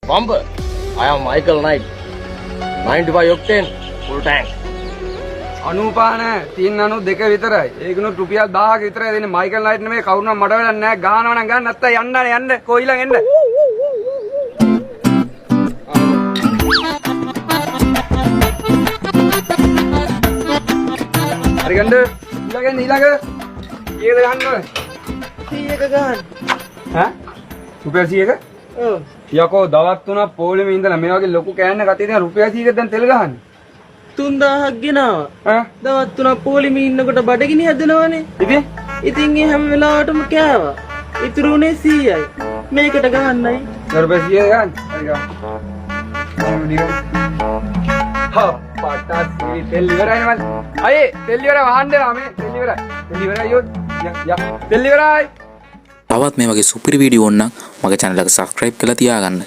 Bumper, I am Michael Knight. 95 octane, full tank. අනූපාන 392 විතරයි. ඒකනොත් රුපියල් 1000ක විතරයි දෙන්නේ. මයිකල් නයිට් නෙමෙයි කවුරුනම් මඩ වෙලක් නැහැ. ගහනවා නම් ගන්න නැත්නම් යන්න කොයිලන් එන්න. හරි ගන්න. ඊළඟ. කීයද ගන්න ඕනේ? 100ක ගන්න. ඈ? රුපියල් 100ක? ඔව්. යකෝ දවස් 3ක් පොලිමේ ඉඳලා මේ වගේ ලොකු කෑන්න ගත්තේ දැන් රුපියල් 100ක දැන් තෙල් ගහන්නේ. 3000ක් ගෙනාවා. ඈ? දවස් 3ක් පොලිමේ ඉන්නකොට බඩගිනි හැදෙනවනේ. ඉතින් ඒ හැම වෙලාවටම කෑවා. ඉතුරු උනේ 100යි. මේකට ගහන්නයි. රුපියල් 100 ගන්න. හරි ගන්න. හා පාටස් තෙල් ඉවරයි නේද? අයියේ තෙල් ඉවරයි වහන්න දෙනවා මේ තෙල් ඉවරයි. තෙල් ඉවරයි යෝ. තෙල් ඉවරයි. තවත් මේ වගේ සුපිරි වීඩියෝ ඕන නම් මගේ channel එක subscribe කරලා තියාගන්න.